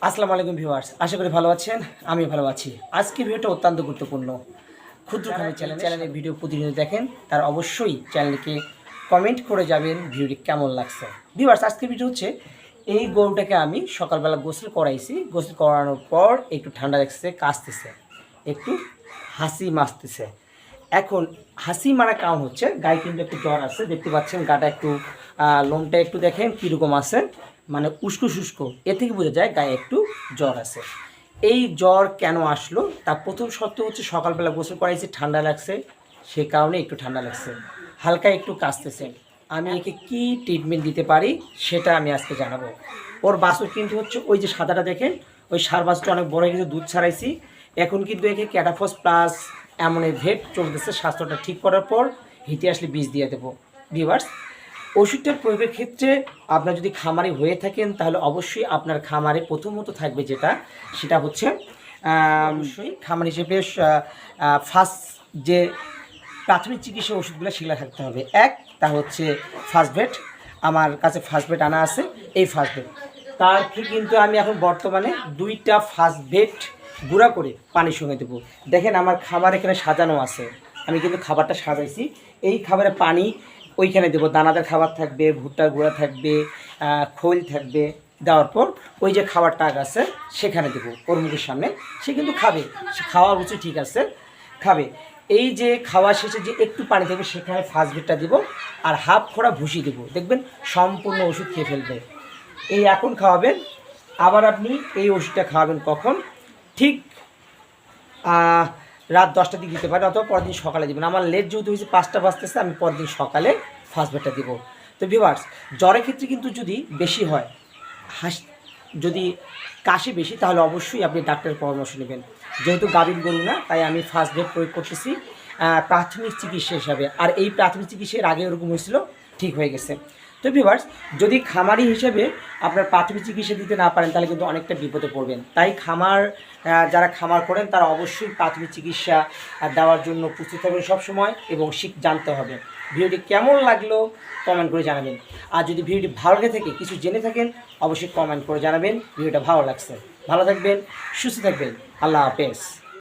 আসসালামু আলাইকুম ভিউয়ার্স, আশা করি ভালো আছেন। আমি ভালো আছি। আজকে ভিডিওটা অত্যন্ত গুরুত্বপূর্ণ। ক্ষুদ্র খামি চ্যানেলের ভিডিও প্রতিনিয়ত দেখেন, তার অবশ্যই চ্যানেলকে কমেন্ট করে যাবেন ভিডিওটি কেমন লাগছে। ভিউয়ার্স, আজকের ভিডিও হচ্ছে এই গরুটাকে আমি সকালবেলা গোসল করাইছি। গোসল করানোর পর একটু ঠান্ডা লাগছে, কাশতেছে, একটু হাসি মারতেছে। এখন হাসি মারা কারণ হচ্ছে গায়ে কিন্তু একটু জ্বর আছে, দেখতে পাচ্ছেন। গাটা একটু লোমটা একটু দেখেন কীরকম আছে, মানে উস্কো শুষ্কো। এ থেকে বোঝা যায় গায়ে একটু জ্বর আছে। এই জ্বর কেন আসলো তার প্রথম সত্য হচ্ছে সকালবেলা গোসল করাইছি, ঠান্ডা লাগছে, সে কারণে একটু ঠান্ডা লাগছে, হালকা একটু কাশতেছে। আমি একে কি ট্রিটমেন্ট দিতে পারি সেটা আমি আজকে জানাবো। ওর বাছুর কিন্তু হচ্ছে ওই যে সাদাটা দেখেন, ওই সার বাছুরটা অনেক বড় হয়ে গেছে, দুধ ছাড়াইছি। এখন কিন্তু একে ক্যাটাফস প্লাস এমনই ভেট চলতেছে। স্বাস্থ্যটা ঠিক করার পর হিটে আসলে বীজ দিয়ে দেবো। ভিউয়ার্স, ওষুধটার প্রয়োগের ক্ষেত্রে আপনার যদি খামারি হয়ে থাকেন তাহলে অবশ্যই আপনার খামারে প্রথমত থাকবে সেটা হচ্ছে অবশ্যই খামার হিসেবে ফার্স্ট যে প্রাথমিক চিকিৎসা ওষুধগুলো সেগুলো থাকতে হবে। তা হচ্ছে ফার্স্টভেট। আমার কাছে ফার্স্টভেট আনা আছে। এই ফার্স্টভেট তার কিন্তু আমি এখন বর্তমানে 2টা ফার্স্টভেট গুঁড়া করে পানির সঙ্গে দেবো। দেখেন আমার খাবার এখানে সাজানো আছে, আমি কিন্তু খাবারটা সাজাইছি। এই খাবারে পানি ওইখানে দেবো, দানাদার খাবার থাকবে, ভুট্টার গুঁড়া থাকবে, খোল থাকবে। দেওয়ার পর ওই যে খাবারটা আছে সেখানে দেবো ওর মুখের সামনে। সে কিন্তু খাবে, সে খাওয়া উচিত, ঠিক আছে, খাবে। এই যে খাওয়া শেষে যে একটু পানি থাকবে সেখানে ফার্স্টভেটটা দেবো, আর হাফ খোড়া ভুসি দেবো। দেখবেন সম্পূর্ণ ওষুধ খেয়ে ফেলবে। এই এখন খাওয়াবেন। আবার আপনি এই ওষুধটা খাওয়াবেন কখন? ঠিক রাত 10টার দিকে দিতে পারেন, অথবা পরের দিন সকালে দেবেন। আমার লেট যেহেতু হয়েছে 5টা বাজতেছে, আমি পরের দিন সকালে ফার্স্টভেটটা দেবো। তো ভিউয়ার্স, জ্বরের ক্ষেত্রে কিন্তু যদি বেশি হয়, যদি কাশি বেশি, তাহলে অবশ্যই আপনি ডাক্তারের পরামর্শ নেবেন। যেহেতু গাভীর গরু না, তাই আমি ফার্স্টভেট প্রয়োগ করতেছি প্রাথমিক চিকিৎসা হিসাবে। আর এই প্রাথমিক চিকিৎসার আগে ওরকম হয়েছিল, ঠিক হয়ে গেছে। তো ভিউয়ার্স, যদি খামারি হিসেবে আপনার প্রাথমিক চিকিৎসা দিতে না পারেন তাহলে কিন্তু অনেকটা বিপদে পড়বেন। তাই যারা খামার করেন তারা অবশ্যই প্রাথমিক চিকিৎসা দেওয়ার জন্য প্রস্তুত থাকবেন সবসময়, এবং জানতে হবে। ভিডিওটি কেমন লাগলো কমেন্ট করে জানাবেন। আর যদি ভিডিওটি ভালো লেগে থাকে, কিছু জেনে থাকেন, অবশ্যই কমেন্ট করে জানাবেন ভিডিওটা ভালো লাগছে। ভালো থাকবেন, সুস্থ থাকবেন। আল্লাহ হাফেজ।